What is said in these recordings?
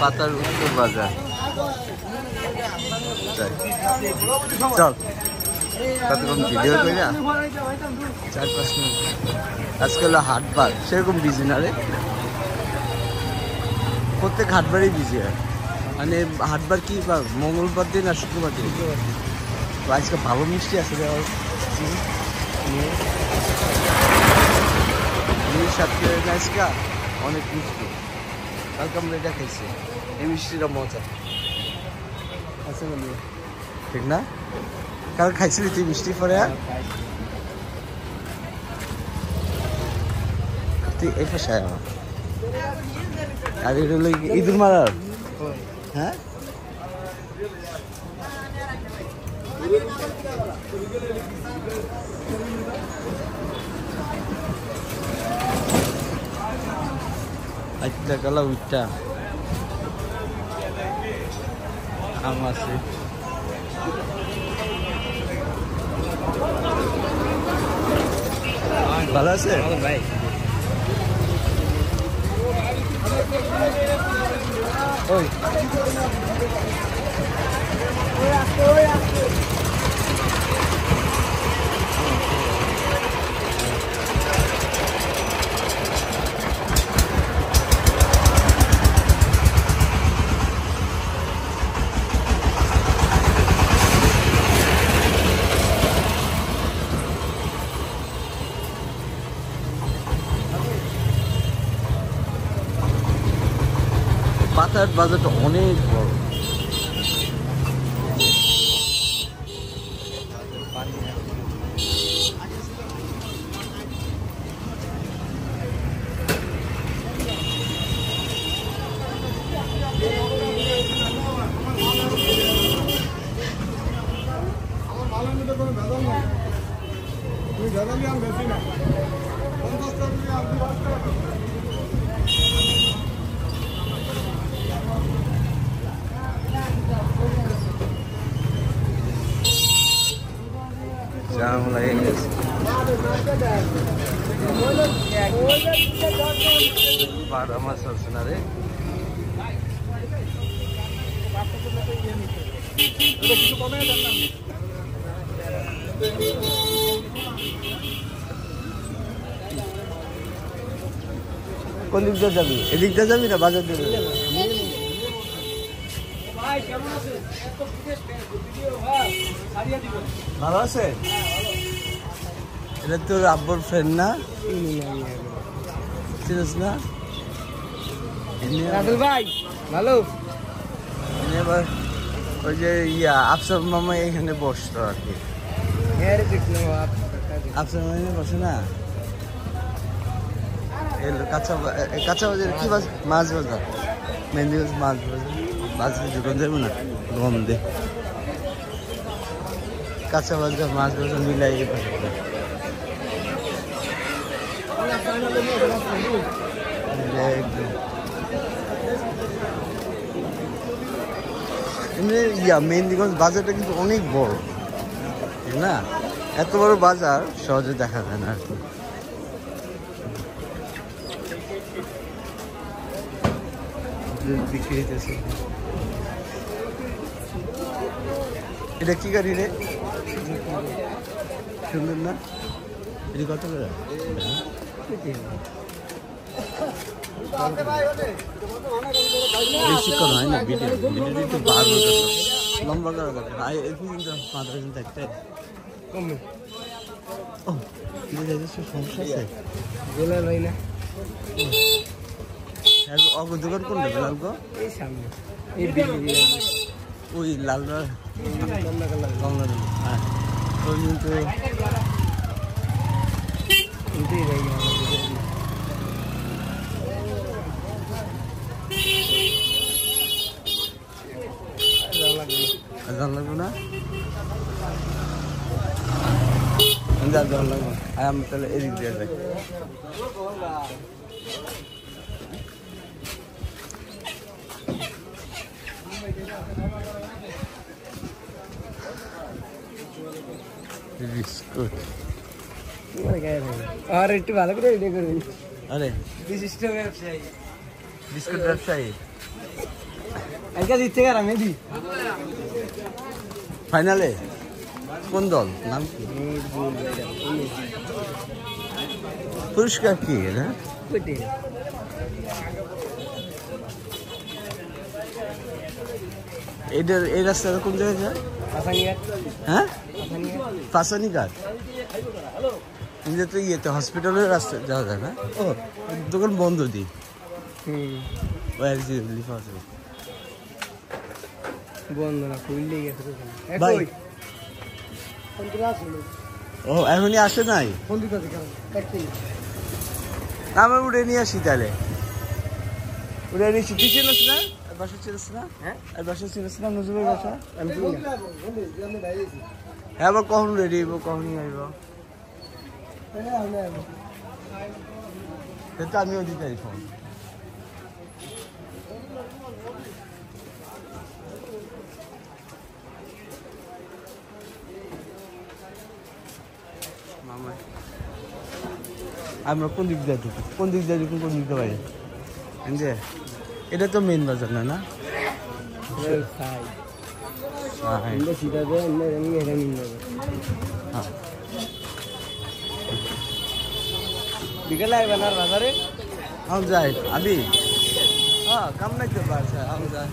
পাতার উত্তর বাজার। চল কতক্ষণ ভিডিও করি না, 4-5 মিনিট। আজকে হলো হাটবার, সেরকম বিজি না রে, প্রত্যেক হাটবারই বিজি হয়। মানে হাটবার কি মঙ্গলবার দিন আর শুক্রবার দিন। আজকে ভালো মিষ্টি আছে রে, আজকে অনেক মিষ্টি। কালকে আমরা এটা খাইছি, এই মিষ্টিটা মজা আছে বলি, ঠিক না? কাল খাইছিলি তুই মিষ্টি পরে? তুই এই পেশায় আমার আর এটা হলো ইঁদুর মারার। হ্যাঁ আচ্ছা কালা উঠটা আম আছে। ভালো আছে ভাই? ওই পাতার বাজারটা অনেক বড়। বারো মাস আছে না রে, কোন দিক দিয়ে যাবি? এদিক দিয়ে যাবি না বাজার দিয়ে? ভালো আছে? এটা তোর আব্বুর ফ্রেন্ড না? চিনিস না? রাসেল ভাই ভালো। এবার ওই যে আফসার মামা এখানে বসতো আর কি। আফসার মামা এখানে বসে না? কাঁচা বাজার কি বাজার? মাছ বাজার, মেহেন্দিগঞ্জ মাছ বাজার। বাজারে দোকান যাবো না, গন্ধে কাঁচা বাজার মাছ বাজার মিলাই এই পাশে। মেহেন্দিগঞ্জ বাজারটা কিন্তু অনেক বড়, ঠিক না? এত বড় বাজার সহজে দেখা যায় না আর কি। বিক্রি হইতেছে। এটা কি গাড়ি রে? সুন্দর না? এটা কত করে? বেশিক্ষণ হয় না ভিডিও, ভিডিওটা একটু বার হতে লম্বা করা দরকার। কিন্তু 5,000 একটা কমে। ও সমস্যা আছে বেলাল ভাই না? দোকান কোনটা বেলাল গো? এই সামনে ওই লাল কমলা। হ্যাঁ ওই কিন্তু লাগবে না? লাগবে আমি তাহলে এদিক দিয়ে যাই। বিস্কুট আর একটু ভালো করে ভিডিও করবি। আরে বিশিষ্ট ব্যবসায়ী, বিস্কুট ব্যবসায়ী। আজকে জিতছে কারা মেহেদি ফাইনালে কোন দল নাম কি পুরস্কার কি এটা এই রাস্তাটা কোন জায়গায় যায় হ্যাঁ পাসানিঘাট তো ইয়েতে হসপিটালের রাস্তা যাওয়া যায় না ও দোকান বন্ধ দি বন্ধ না খুললে গেছে ভাই ও এখনই আসে নাই আমরা উড়ে নিয়ে আসি তাহলে উড়ে নিয়েছি তুই চিনিস না বাসা চিনিস না হ্যাঁ বাসা চিনিস না নজরুলের বাসা আমি হ্যাঁ আবার কখন রেডি হইব কখন আইব তো আমিও দিতে পারি ফোন আমরা কোন দিক দিয়ে ঢুকি কোন দিক দিয়ে ঢুকুন কোন দিক দিয়ে বাইরে যে এটা তো মেন বাজার না না বিকেলে আইবেন আর বাজারে हम जाए अभी हाँ कम नहीं कर पा रहे हम जाए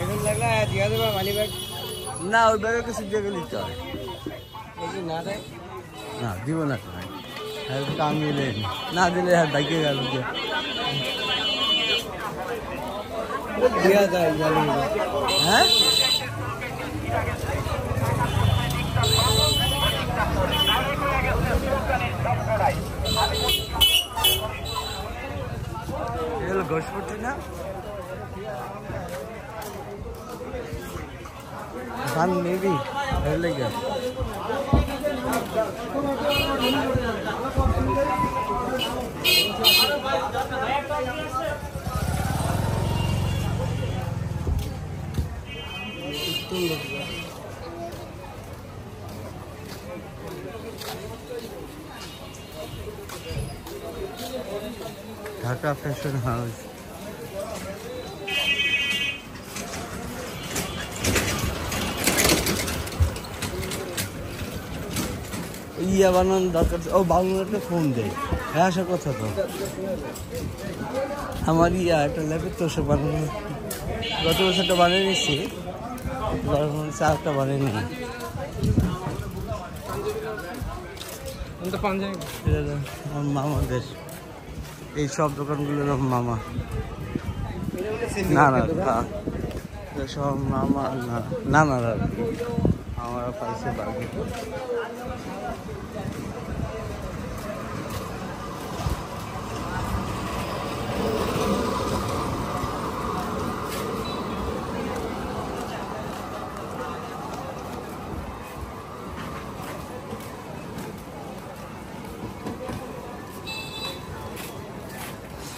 এখন লাগলা দিয়া দেবা মানি ব্যাগ ना और बैग के सीधे के लिए चल যদি না দেয় ना दीव ना तो है काम मिले ना दिले है बाइक के गाड़ी के দিয়া যায় জানি हैं ये लोग गोश्त ना ধান নেবি ধরলে গেল ঢাকা ফ্যাশন হাউস ইয়া বানানোর দরকার ও বাংলা একটা ফোন দেয় হ্যাঁ আসার কথা তো আমার ইয়া একটা ল্যাপের তো সব বানানো গত বছরটা বানিয়ে নিচ্ছি চারটা বানিয়ে নিই আমার মামাদের এই সব দোকানগুলোর মামা না না সব মামা না নানারা আমরা পাইছে বাকি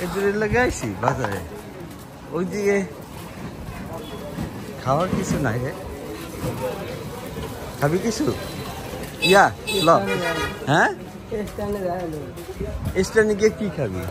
এদের লেগে আইসি বাজারে ওইদিকে খাওয়ার কিছু নাই রে খাবি কিছু ইয়া ল হ্যাঁ স্ট্যান্ডে গিয়ে কি খাবি